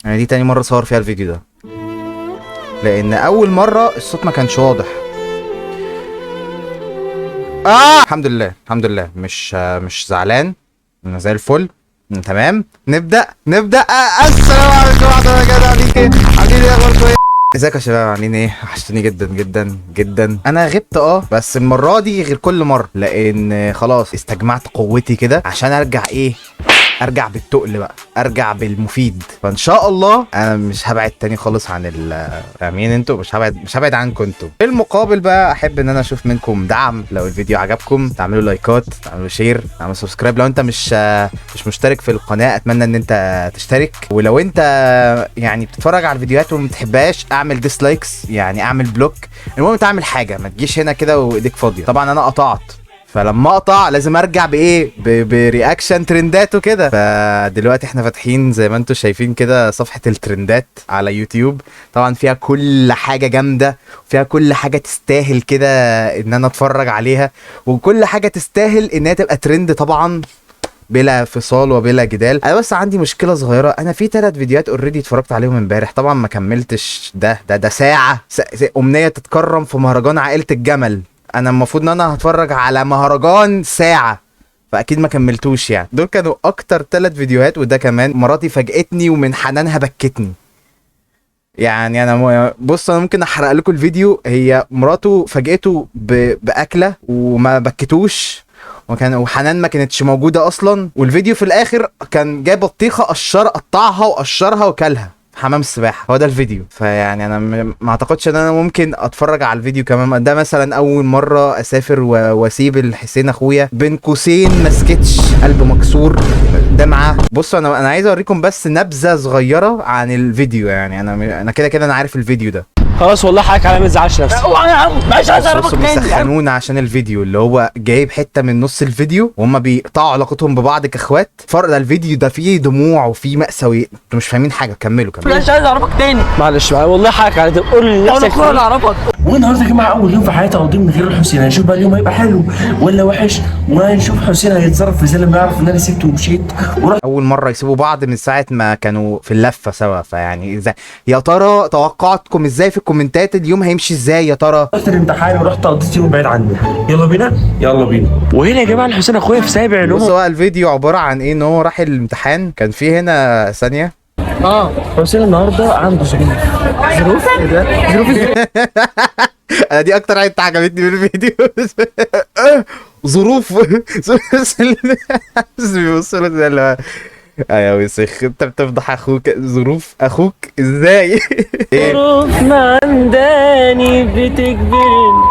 يعني دي تاني مره صور فيها الفيديو ده، لان اول مره الصوت ما كانش واضح. الحمد لله الحمد لله، مش زعلان، انا زي الفل. تمام، نبدا. السلام عليكم ورحمه الله وبركاته. عاملين ايه؟ اخباركم ايه؟ ازيك يا شباب؟ عاملين ايه؟ وحشتوني جدا جدا جدا. انا غبت بس المره دي غير كل مره، لان خلاص استجمعت قوتي كده عشان ارجع ارجع بالتقل بقى، ارجع بالمفيد. فان شاء الله انا مش هبعد تاني خالص عن فاهمين انتوا؟ مش هبعد عنكم انتوا. في المقابل بقى احب ان انا اشوف منكم دعم. لو الفيديو عجبكم تعملوا لايكات، تعملوا شير، تعملوا سبسكرايب. لو انت مش مشترك في القناه اتمنى ان انت تشترك. ولو انت يعني بتتفرج على الفيديوهات وما بتحبهاش اعمل ديسلايكس، يعني اعمل بلوك. المهم تعمل حاجه، ما تجيش هنا كده وايديك فاضيه. طبعا انا قطعت، فلما اقطع لازم ارجع برياكشن ترندات وكده. فدلوقتي احنا فاتحين زي ما انتم شايفين كده صفحة الترندات على يوتيوب. طبعا فيها كل حاجة جامدة، وفيها كل حاجة تستاهل كده ان انا اتفرج عليها، وكل حاجة تستاهل انها تبقى ترند طبعا بلا فصال وبلا جدال. انا بس عندي مشكله صغيره، انا في 3 فيديوهات اوريدي اتفرجت عليهم امبارح، طبعا ما كملتش. ده ساعه امنيه تتكرم في مهرجان عائله الجمل. انا المفروض ان انا هتفرج على مهرجان ساعه، فاكيد ما كملتوش. يعني دول كانوا اكتر 3 فيديوهات. وده كمان مراتي فاجئتني ومن حنانها بكتني. يعني انا بص، انا ممكن احرق لكم الفيديو. هي مراته فاجئته باكله وما بكتوش، وحنان ما كانتش موجوده اصلا. والفيديو في الاخر كان جايب بطيخه قطعها وقشرها وكلها حمام السباحه. هو ده الفيديو. فيعني انا ما اعتقدش ان انا ممكن اتفرج على الفيديو كمان. ده مثلا اول مره اسافر واسيب الحسين اخويا بين قوسين ما سكتش، قلب مكسور، دمعه. بصوا انا عايز اوريكم بس نبذه صغيره عن الفيديو. يعني انا كده انا عارف الفيديو ده. خلاص والله حقك على، ما تزعلش نفسك. اوعى يا عم، مش عايز اعرفك تاني. بيسخنونا عشان الفيديو اللي هو جايب حته من نص الفيديو وهم بيقطعوا علاقتهم ببعض كاخوات. فرق ده الفيديو ده فيه دموع وفيه مأساوي. انتوا مش فاهمين حاجه. كملوا. مش عايز اعرفك تاني. معلش والله حقك على، قول لي نفسك. انا اعرفك. والنهارده يا جماعه اول يوم في حياتي اقضيه من غير الحسين. هنشوف بقى اليوم هيبقى حلو ولا وحش، وهنشوف حسين هيتصرف ازاي لما يعرف ان انا سبته ومشيت ورحت. اول مره يسيبوا بعض من ساعه ما كانوا في اللفه سوا. فيعني ازاي يا ترى؟ توقعاتكم ازاي في الكومنتات؟ اليوم هيمشي ازاي يا ترى؟ رحت الامتحان ورحت قضيت يوم بعيد عني. يلا بينا يلا بينا. وهنا يا جماعه الحسين اخويا في سابع نومه. بصوا بقى الفيديو عباره عن ايه. ان هو راح الامتحان. كان في هنا ثانيه حسين النهارده عنده ظروف. ايه ده؟ ظروف ازاي؟ انا دي اكتر حته عجبتني من الفيديو. ظروف بيوصلوا زي اللي ايوه وسخ. انت بتفضح اخوك. ظروف اخوك ازاي؟ ظروف ما عنداني بتجبرني.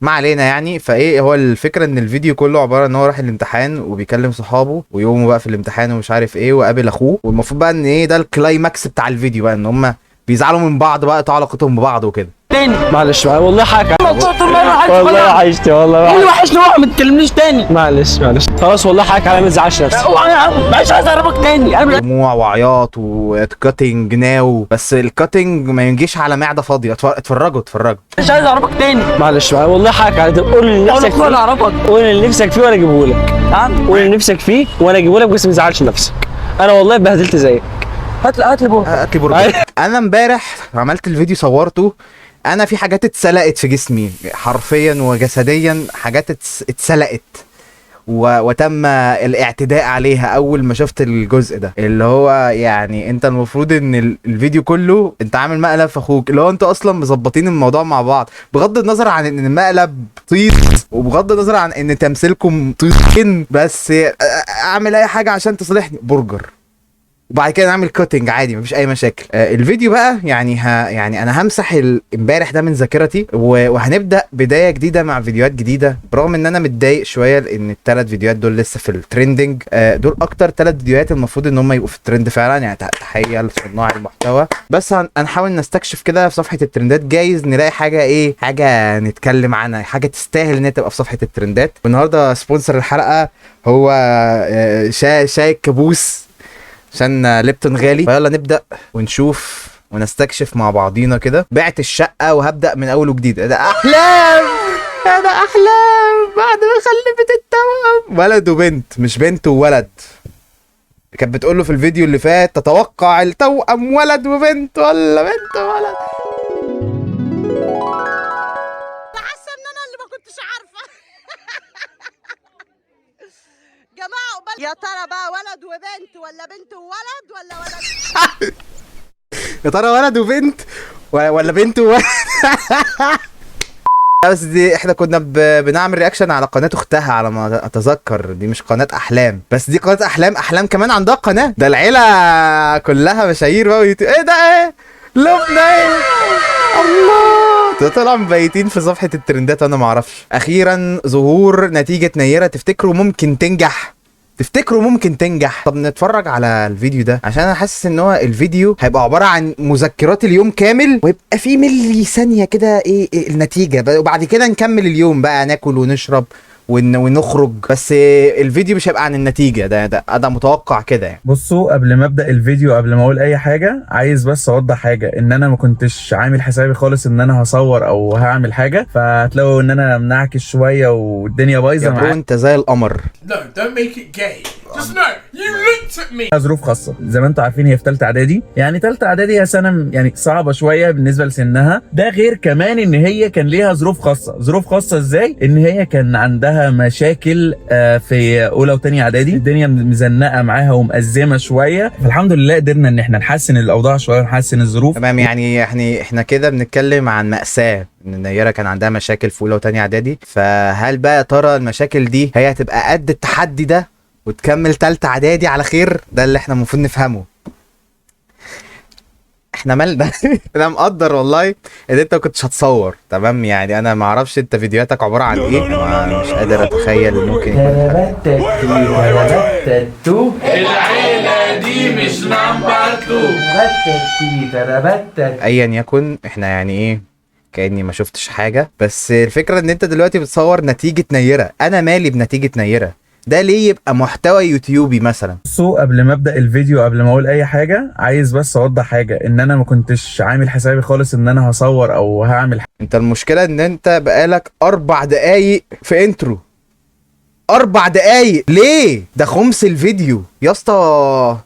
ما علينا يعني. فايه هو الفكره؟ ان الفيديو كله عباره ان هو راح الامتحان وبيكلم صحابه ويومه بقى في الامتحان ومش عارف ايه، وقابل اخوه. والمفروض بقى ان ايه ده الكلايماكس بتاع الفيديو بقى، ان هم بيزعلوا من بعض بقى، يقطعوا علاقتهم ببعض وكده. تاني. معلش والله حقك والله والله عايشتي والله. ايه اللي وحشني؟ اوعى ما تكلمنيش تاني. معلش خلاص والله حقك على، ما تزعلش نفسك. اوعى يا عم، مش عايز اعرفك تاني. دموع وعياط وكاتنج ناو. بس الكاتنج ما ينجيش على معده فاضيه. اتفرجوا. مش عايز اعرفك تاني. معلش والله حقك على، قول لي نفسك فيه. انا اعرفك. قول اللي نفسك فيه وانا اجيبه لك. قول اللي نفسك فيه وانا اجيبه لك، بس ما تزعلش نفسك. انا والله اتبهدلت زيك. هات لي برجر. انا امبارح عملت الفيديو صورته. انا في حاجات اتسلقت في جسمي حرفيا وجسديا. حاجات اتسلقت وتم الاعتداء عليها اول ما شفت الجزء ده. اللي هو يعني انت المفروض ان الفيديو كله انت عامل مقلب في اخوك، اللي هو انتوا اصلا مظبطين الموضوع مع بعض، بغض النظر عن ان المقلب طيط وبغض النظر عن ان تمثيلكم طيطين. بس اعمل اي حاجه عشان تصلحني. برجر وبعد كده نعمل كوتنج عادي، مفيش اي مشاكل. الفيديو بقى يعني انا همسح امبارح ده من ذاكرتي، وهنبدا بدايه جديده مع فيديوهات جديده. برغم ان انا متضايق شويه لان ال3 فيديوهات دول لسه في الترندنج. دول اكتر 3 فيديوهات المفروض ان هم يبقوا في الترند فعلا. يعني تحيه لصناع المحتوى. بس هنحاول نستكشف كده في صفحه الترندات، جايز نلاقي حاجه نتكلم عنها، حاجه تستاهل ان هي تبقى في صفحه الترندات. والنهارده سبونسر الحلقه هو شاي الكابوس عشان ليبتون غالي. فيلا نبدأ ونشوف ونستكشف مع بعضينا كده. بعت الشقة وهبدأ من أول وجديد. ده أحلام، ده أحلام بعد ما خلفت التوأم. ولد وبنت مش بنت وولد. كانت بتقول له في الفيديو اللي فات تتوقع التوأم ولد وبنت ولا بنت وولد. حاسه ان انا اللي ما كنتش عارفه. جماعه يا ترى بقى ولد وبنت ولا بنت وولد ولا ولد؟ يا ترى ولد وبنت ولا بنت وولد. بس دي احنا كنا بنعمل رياكشن على قناة اختها على ما اتذكر. دي مش قناة احلام، بس دي قناة احلام كمان عندها قناة. ده العيلة كلها مشاهير بقى ايه ده ايه لبنى ايه الله. ده طلع مبيتين في صفحة الترندات وانا معرفش. اخيرا ظهور نتيجة نيرة. تفتكروا ممكن تنجح؟ طب نتفرج على الفيديو ده عشان انا حاسس ان هو الفيديو هيبقى عباره عن مذكرات اليوم كامل، ويبقى في ملي ثانيه كده ايه النتيجه، وبعد كده نكمل اليوم بقى ناكل ونشرب ونخرج. بس الفيديو مش هيبقى عن النتيجه. ده متوقع كده يعني. بصوا، قبل ما ابدا الفيديو، قبل ما اقول اي حاجه، عايز بس اوضح حاجه، ان انا ما كنتش عامل حسابي خالص ان انا هصور او هعمل حاجه، فهتلاقوا ان انا منعكس شويه والدنيا بايظه يا برو معايا. انت زي القمر. No, don't make it gay. Just know, you looked at me. ظروف خاصه زي ما انتم عارفين، هي في ثالثه اعدادي. يعني ثالثه اعدادي هي سنه يعني صعبه شويه بالنسبه لسنها. ده غير كمان ان هي كان ليها ظروف خاصه. ظروف خاصه ازاي؟ ان هي كان عندها مشاكل في اولى وثانيه اعدادي. الدنيا مزنقه معاها ومأزمه شويه، فالحمد لله قدرنا ان احنا نحسن الاوضاع شويه ونحسن الظروف. تمام، يعني احنا كده بنتكلم عن مأساة ان نيرة كان عندها مشاكل في اولى وثانيه اعدادي. فهل بقى يا ترى المشاكل دي هي هتبقى قد التحدي ده وتكمل ثالثه اعدادي على خير؟ ده اللي احنا المفروض نفهمه. احنا مالنا. انا مقدر والله ان انت ما كنتش هتصور. تمام، يعني انا ما اعرفش انت فيديوهاتك عباره عن ايه. مش قادر اتخيل ممكن يكون. العيلة دي مش نمبر 2. ايا يكن، احنا يعني ايه كاني ما شفتش حاجه. بس الفكره ان انت دلوقتي بتصور نتيجه نيرة. انا مالي بنتيجه نيرة؟ ده ليه يبقى محتوى يوتيوبي مثلا؟ بصوا، قبل ما ابدا الفيديو، قبل ما اقول اي حاجه، عايز بس اوضح حاجه، ان انا ما كنتش عامل حسابي خالص ان انا هصور او هعمل حاجة. انت المشكله ان انت بقالك 4 دقايق في انترو. 4 دقايق ليه؟ ده خمس الفيديو يا اسطى.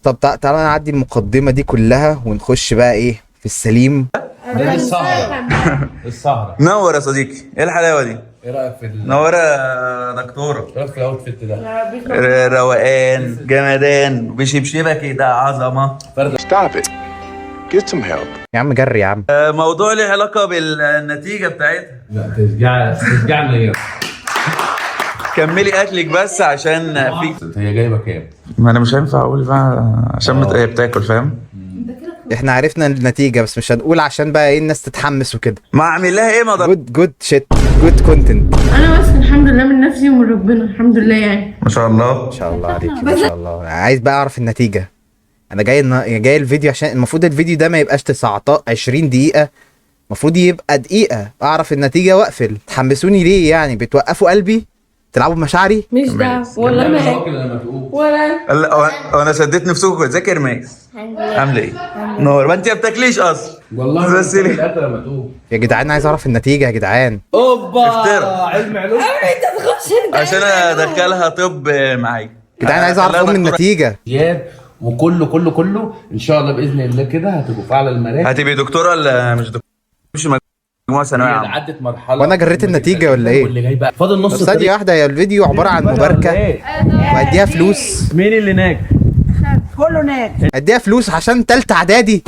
طب تعالى نعدي المقدمه دي كلها ونخش بقى ايه في السليم. السهرة. نور يا صديقي، ايه الحلاوه دي؟ ايه رايك في نور يا دكتوره. ايه رايك في الاوتفيت ده؟ روقان جمدان بشبشبه كده عظمه. Stop it. Get some help. يا عم جري يا عم. موضوع له علاقه بالنتيجه بتاعتها. لا تشجعنا ايه؟ كملي اكلك بس عشان في. هي جايبه كام؟ ما انا مش هينفع اقول بقى عشان هي بتاكل، فاهم؟ احنا عرفنا النتيجه بس مش هنقول عشان بقى ايه الناس تتحمس وكده. ما اعمل لها ايه؟ ما جود شيت، جود كونتنت. انا بس الحمد لله من نفسي ومن ربنا، الحمد لله يعني. ما شاء الله. ما شاء الله عليك، ما شاء الله. عايز بقى اعرف النتيجه. انا جاي الفيديو عشان المفروض الفيديو ده ما يبقاش 19 20 دقيقه، المفروض يبقى دقيقه اعرف النتيجه واقفل. تحمسوني ليه يعني؟ بتوقفوا قلبي، تلعبوا بمشاعري. مش دعوه ولا انا ولا انا سديت نفسكم. ازيك يا رماس؟ عامله ايه؟ نور. ما انت ما بتاكليش اصلا والله بس ليه؟ الاكل لما تقوم يا جدعان عايز اعرف النتيجه يا جدعان. افترى علم علوم. انت تخش انت عشان ادخلها طب معايا. يا جدعان عايز اعرف النتيجه. زياد وكله ان شاء الله باذن الله كده هتبقوا في اعلى المراكز. هتبقى دكتوره ولا مش دكتوره؟ مش مجموعه ثانويه عامه. عدت مرحله وانا جريت النتيجه ولا ايه؟ واللي جاي بقى فاضل نص طب ثانيه واحده، يا الفيديو عباره عن مباركه واديها فلوس. مين اللي ناجح؟ كله ناك. اديها فلوس عشان تالتة اعدادي.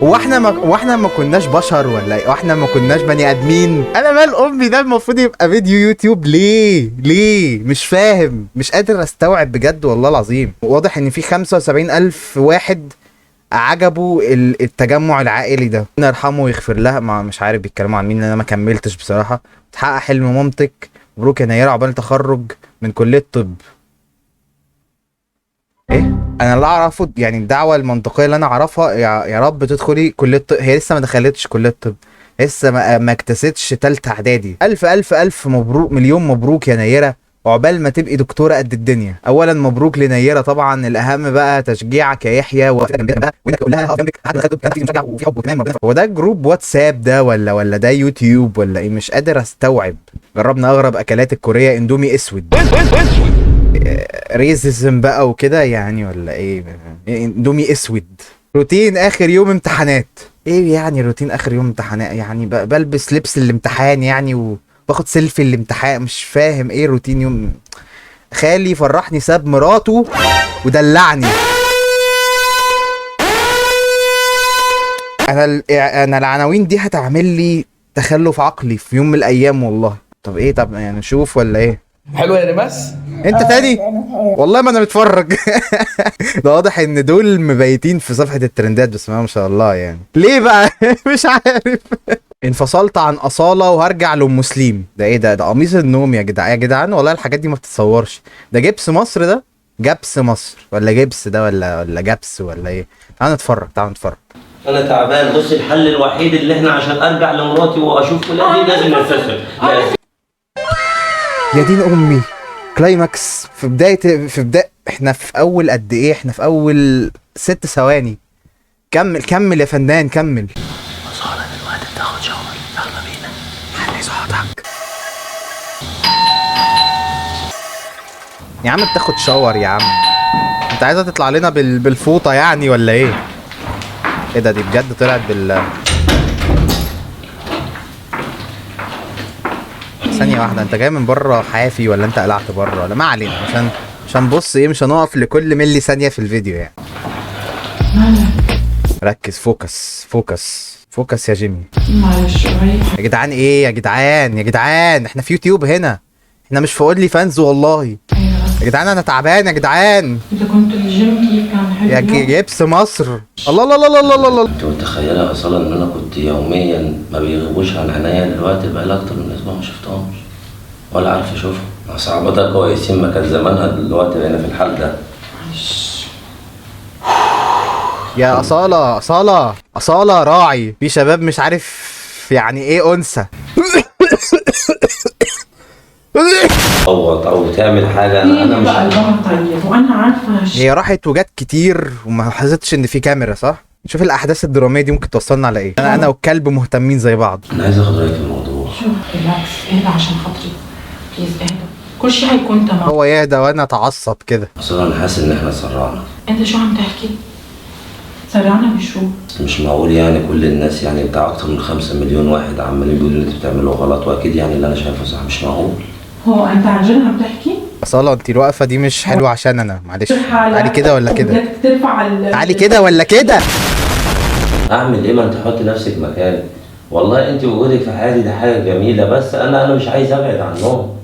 واحنا ما كناش بشر ولا ايه؟ واحنا ما كناش بني ادمين؟ انا مال امي؟ ده المفروض يبقى فيديو يوتيوب. ليه مش فاهم، مش قادر استوعب بجد والله العظيم. واضح ان في 75,000 واحد عجبوا التجمع العائلي ده. ربنا يرحمه ويغفر لها. مش عارف بيتكلموا عن مين، انا ما كملتش بصراحه. تحقق حلم مامتك. مبروك يا نيرة، عقبال تخرج من كليه طب. ايه؟ انا اللي اعرفه يعني الدعوه المنطقيه اللي انا اعرفها يا رب تدخلي كليه طب. هي لسه ما دخلتش كليه طب، لسه ما اكتسبتش ثالثه اعدادي. الف مبروك، مليون مبروك يا نيرة. عقبال ما تبقي دكتوره قد الدنيا. اولا مبروك لنيره طبعا، الاهم بقى تشجيعك يا يحيى وانك تقول لها اقف جنبك لحد ما تخدم مشجع وفي حب وكمان. هو ده جروب واتساب ده ولا ده يوتيوب ولا ايه؟ مش قادر استوعب. جربنا اغرب اكلات الكوريه، اندومي اسود ريزيزم بقى وكده يعني ولا ايه؟ اندومي اسود. روتين اخر يوم امتحانات. ايه يعني روتين اخر يوم امتحانات؟ يعني بلبس لبس الامتحان يعني وباخد سيلفي الامتحان. مش فاهم ايه روتين يوم. خالي فرحني ساب مراته ودلعني. انا العناوين دي هتعمل لي تخلف عقلي في يوم من الايام والله. طب ايه؟ طب يعني نشوف ولا ايه؟ حلو يا ريماس. انت تاني؟ والله ما انا متفرج. ده واضح ان دول مبيتين في صفحة الترندات، بسم الله ما شاء الله. يعني ليه بقى؟ مش عارف. انفصلت عن أصالة وهرجع لأم مسلم. ده ايه ده قميص النوم يا جدعان. يا جدعان والله الحاجات دي ما بتتصورش. ده جبس مصر، ده جبس مصر ولا جبس ده ولا جبس ولا ايه؟ تعال نتفرج تعال نتفرج. انا تعبان. بص الحل الوحيد اللي احنا عشان ارجع لمراتي واشوف ولادي لازم ننفصل. يا دين امي. كلايماكس في بداية احنا في اول قد ايه؟ احنا في اول 6 ثواني. كمل يا فنان كمل. أصالة دلوقتي بتاخد شاور، يلا بينا. علي صوتك. يا عم بتاخد شاور يا عم. انت عايزة تطلع لنا بالفوطة يعني ولا ايه؟ ايه ده؟ دي بجد طلعت ثانية واحدة. انت جاي من بره حافي ولا انت قلعت بره ولا ما علينا؟ عشان بص ايه، مش هنقف لكل ملي ثانية في الفيديو يعني. ركز. فوكس يا جيمي. معلش يا جدعان ايه يا جدعان احنا في يوتيوب هنا، احنا مش في اونلي فانز والله. يا جدعان انا تعبان يا جدعان. انت كنت الجيم كيف كان حلو؟ يا جبس مصر. الله الله الله الله الله الله. انت متخيله اصلا ان انا كنت يوميا ما بيغيبوش عن عينيا؟ دلوقتي بقى لي اكتر من اسبوع ما شفتهمش ولا عارف اشوفهم. صعبتها كويسين ما كان زمانها دلوقتي بقينا في الحال ده. يا أصالة راعي في شباب مش عارف يعني ايه انثى. او تعمل حاجه. انا مش قلبها طيب وانا عارفه. هي راحت وجت كتير وما حسيتش ان في كاميرا صح؟ شوف الاحداث الدراميه دي ممكن توصلنا على ايه. انا والكلب مهتمين زي بعض. انا عايز اخد رايك في الموضوع. شوف ريلاكس، اهدى عشان خاطري بليز، اهدى. كل شيء هيكون تمام. هو يهدى وانا اتعصب كده. اصلا انا حاسس ان احنا سرعنا. انت شو عم تحكي؟ سرعنا بشو؟ مش معقول يعني كل الناس يعني بتاع اكتر من 5 مليون واحد عمالين بيقولوا ان انت بتعملوا غلط، واكيد يعني اللي انا شايفه صح. مش معقول. هو انت عن جد عم تحكي؟ أصالة انت الوقفه دي مش حلوه عشان انا معلش. تعالي كده ولا كده؟ بدك ترفع تعالي كده ولا كده؟ اعمل ايه؟ ما انت حط نفسك مكاني. والله انت وجودك في حياتي ده حاجه جميله، بس انا مش عايز ابعد عنهم.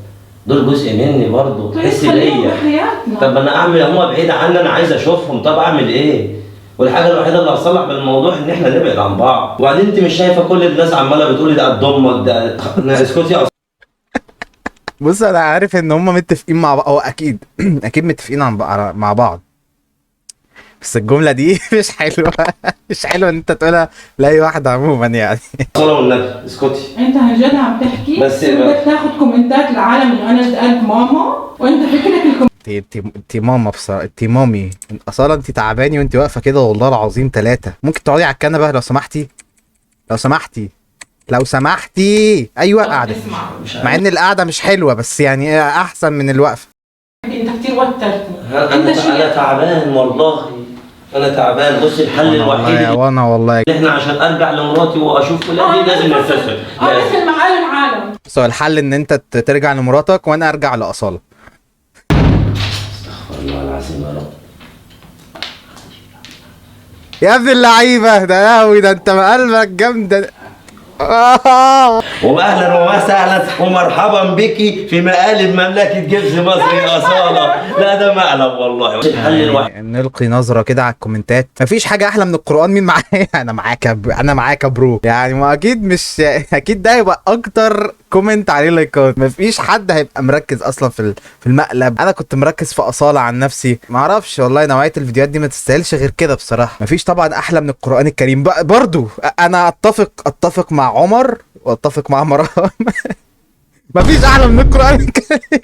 دول جزء مني برضه، تحس بيا. طب انا اعمل، هما بعيد عني انا عايز اشوفهم. طب اعمل ايه؟ والحاجه الوحيده اللي هتصلح بالموضوع ان احنا نبعد عن بعض. وبعدين انت مش شايفه كل الناس عماله بتقولي ده قد امك ده. اسكتي يا بص انا عارف ان هم متفقين مع بعض، هو اكيد اكيد متفقين مع بعض، بس الجمله دي مش حلوه. مش حلوه ان انت تقولها لاي واحد عموما يعني. صلاه والنبي اسكتي. انت عن جد عم تحكي؟ بس بدك تاخد كومنتات العالم انه انا قد ماما، وانت فكرك انت ماما بصراحه، انت مامي. اصلا انت تعباني وانت واقفه كده والله العظيم 3. ممكن تقعدي على الكنبه لو سمحتي؟ لو سمحتي. ايوه قاعده، مع ان القعده مش حلوه بس يعني احسن من الوقفه. انت كتير وترتني. انا تعبان والله. انا تعبان. بص الحل الوحيد وانا والله احنا عشان ارجع لمراتي واشوف ولادي لازم ننفصل. ارسل معاه العالم. بس هو الحل ان انت ترجع لمراتك وانا ارجع لاصاله. استغفر الله العظيم يا رب. يا ابن اللعيبه ده قوي ده، انت قلبك جامده. واهلا وسهلا ومرحبا بك في مقالب مملكه جبس مصر يا اصاله. لا ده مقلب والله. الحل الوحيد نلقي نظره كده على الكومنتات. مفيش حاجه احلى من القران. مين معايا؟ انا معاك يا برو. يعني ما اكيد مش اكيد ده هيبقى اكتر كومنت عليه لايكات. مفيش حد هيبقى مركز اصلا في المقلب. انا كنت مركز في اصاله عن نفسي. ما اعرفش والله، نوعيه الفيديوهات دي ما تستاهلش غير كده بصراحه. مفيش طبعا احلى من القران الكريم. برضو انا اتفق مع عمر واتفق مع مروان. مفيش احلى من القران الكريم.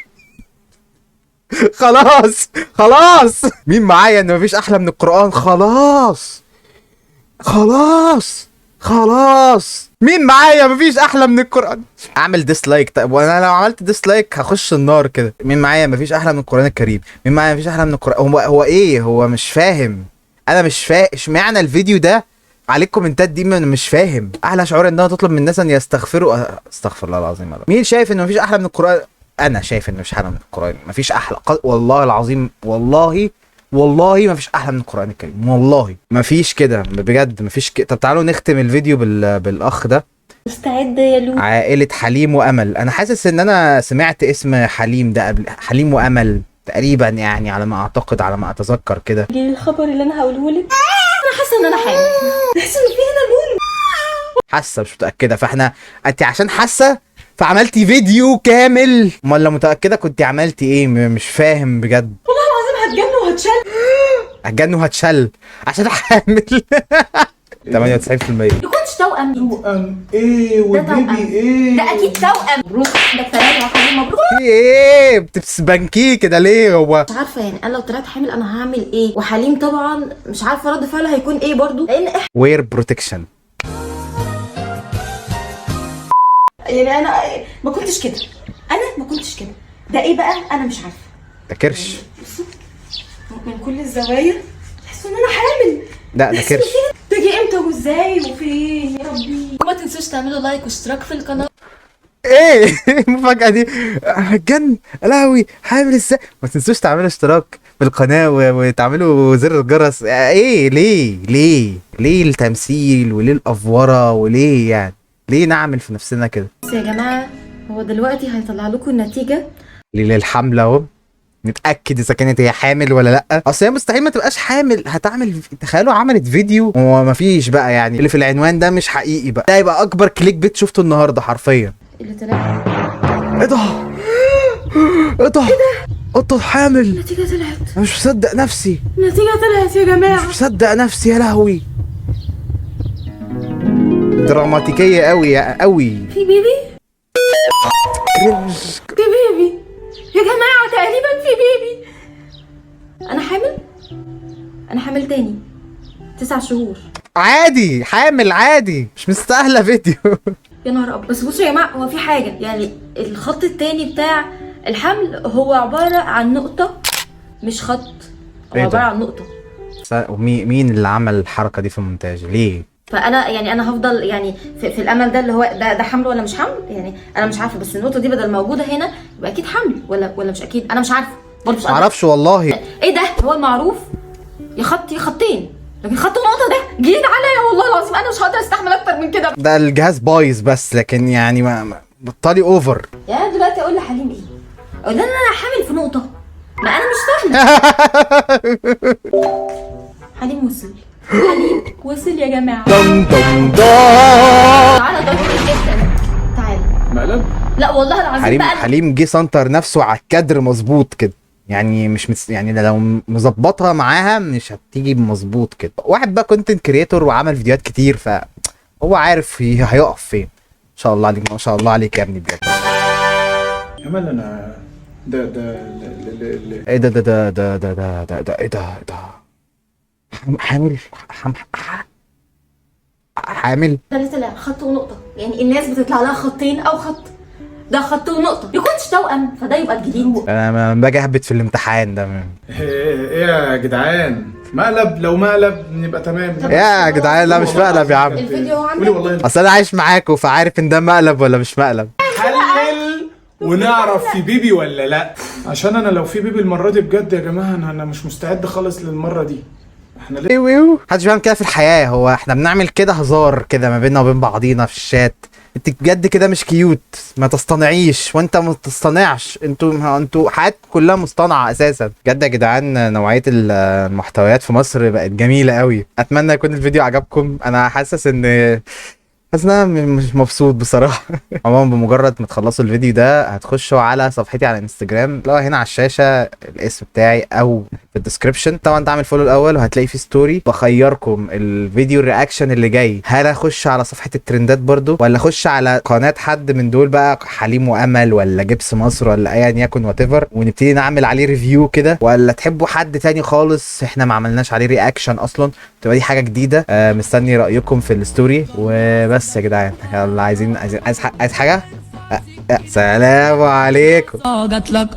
خلاص خلاص، مين معايا ان مفيش احلى من القرآن؟ خلاص خلاص خلاص، مين معايا مفيش احلى من القرآن؟ اعمل ديسلايك. طيب وانا لو عملت ديسلايك هخش النار كده. مين معايا مفيش احلى من القرآن الكريم؟ مين معايا مفيش احلى من القرآن؟ هو ايه؟ هو مش فاهم. انا مش فاهم اشمعنى الفيديو ده عليه الكومنتات دي. مش فاهم. احلى شعور انها تطلب من الناس ان يستغفروا. استغفر الله العظيم. مين شايف انه مفيش احلى من القرآن؟ انا شايف انه مفيش احلى من القرآن. مفيش احلى والله العظيم، والله مفيش احلى من القرآن الكريم. والله مفيش كده بجد، مفيش كده. طب تعالوا نختم الفيديو بالاخ ده. مستعد يا لولو؟ عائلة حليم وامل. انا حاسس ان انا سمعت اسم حليم ده قبل. حليم وامل تقريبا يعني، على ما اعتقد، على ما اتذكر كده. الخبر اللي انا هقوله لك، انا حاسه ان انا حامل. حاسه ان في هنا لولو. حاسه مش متاكده. فاحنا انت عشان حاسه فعملتي فيديو كامل. امال لو متاكده كنت عملتي ايه؟ مش فاهم بجد. والله العظيم هتجن وهتشل. هتجن وهتشل عشان حامل. 98%. يكونش توأم. توأم ايه وبيبي ايه؟ ده اكيد توأم. مبروك، ده الثلاثه يا حبيبي، مبروك. في ايه؟ بتسبنكيه كده ليه؟ هو مش عارفه يعني انا لو طلعت حامل انا هعمل ايه؟ وحليم طبعا مش عارفه رد فعله هيكون ايه برضو، لان وير بروتكشن. يعني انا ما كنتش كده. انا ما كنتش كده. ده ايه بقى؟ انا مش عارفه. ده كرش. من كل الزوايا تحسوا ان انا حامل. لا ده كرش. ده جه امتى وازاي وفين يا ربي؟ وما تنسوش تعملوا لايك واشتراك في القناه. ايه المفاجأة دي؟ هتجن لهوي، حامل ازاي؟ ما تنسوش تعملوا اشتراك في القناة وتعملوا زر الجرس. ايه ليه التمثيل وليه الافورة وليه يعني؟ ليه نعمل في نفسنا كده؟ بس يا جماعه هو دلوقتي هيطلع لكم النتيجه للحملة اهو، نتأكد إذا كانت هي حامل ولا لأ. أصل هي مستحيل ما تبقاش حامل. هتعمل، تخيلوا عملت فيديو ومفيش بقى يعني اللي في العنوان ده مش حقيقي بقى. ده هيبقى أكبر كليك بيت شفته النهاردة حرفيا. اللي طلع. إيه ده؟ إيه ده؟ قطة حامل. النتيجه طلعت. أنا مش مصدق نفسي. النتيجه طلعت يا جماعه. مش مصدق نفسي يا لهوي. دراماتيكية قوي قوي. في بيبي؟ في بيبي يا جماعة، تقريبا في بيبي. أنا حامل؟ أنا حامل تاني 9 شهور. عادي حامل عادي، مش مستاهلة فيديو. يا نهار أبيض. بس بصوا يا جماعة، هو في حاجة يعني الخط التاني بتاع الحمل هو عبارة عن نقطة مش خط. هو عبارة عن نقطة. مين اللي عمل الحركة دي في المونتاج؟ ليه؟ فانا يعني انا هفضل يعني في الامل ده اللي هو ده حمل ولا مش حمل، يعني انا مش عارفه. بس النقطه دي بدل موجوده هنا يبقى اكيد حمل ولا مش اكيد. انا مش عارفه برضه. ما اعرفش والله. ايه ده؟ هو المعروف يا خط يا خطين، لكن خط ونقطه ده جديد عليا والله العظيم. انا مش هقدر استحمل اكتر من كده. ده الجهاز بايظ بس، لكن يعني ما بطلي اوفر. يعني انا دلوقتي اقول لحليم ايه؟ اقول له انا حامل في نقطه؟ ما انا مش فاهمه. حليم وصل. حليم وصل يا جماعه. تعالى تعالى. مقلب؟ لا والله العظيم بقى. حليم جه سنتر نفسه على الكادر مظبوط كده، يعني مش يعني لو مظبطها معاها مش هتيجي مظبوط كده. واحد بقى كونتنت كريتور وعمل فيديوهات كتير، فهو عارف هيقف فين. ما شاء الله عليك، ما شاء الله عليك يا ابني بجد. امل انا ده ايه ده ايه ده حامل حامل. طلع خط ونقطة، يعني الناس بتطلع لها خطين أو خط. ده خط ونقطة، يكونش توأم فده يبقى الجديد. أنا باجي أهبط في الامتحان ده. ايه يا جدعان؟ مقلب؟ لو مقلب نبقى تمام. يا جدعان لا مش مقلب يا عم. الفيديو قولي والله. أصل أنا عايش معاكوا فعارف إن ده مقلب ولا مش مقلب. حلل ونعرف في بيبي ولا لا، عشان أنا لو في بيبي المرة دي بجد يا جماعة أنا مش مستعد خالص للمرة دي. احنا ليه محدش بيعمل كده في الحياة. هو احنا بنعمل كده هزار كده ما بيننا وبين بعضينا في الشات. انت بجد كده مش كيوت، ما تصطنعيش وانت ما تصطنعش. انتوا حياتكم كلها مصطنعة اساسا. بجد يا جدعان نوعية المحتويات في مصر بقت جميلة قوي. اتمنى يكون الفيديو عجبكم. انا حاسس ان حاسس ان انا مش مبسوط بصراحه. عموما بمجرد ما تخلصوا الفيديو ده هتخشوا على صفحتي على انستجرام، لو هنا على الشاشه الاسم بتاعي او في الديسكربشن. طبعا تعمل فولو الاول وهتلاقي في ستوري بخيركم الفيديو الرياكشن اللي جاي، هل اخش على صفحه الترندات برضو ولا اخش على قناه حد من دول بقى، حليم وامل ولا جبس مصر ولا ايا يكن وات ايفر، ونبتدي نعمل عليه ريفيو كده، ولا تحبوا حد تاني خالص احنا ما عملناش عليه رياكشن اصلا، تبقى دي حاجه جديده. مستني رايكم في الستوري وبس يا جدعان. يلا عايز حاجه؟ سلام عليكم. جات لك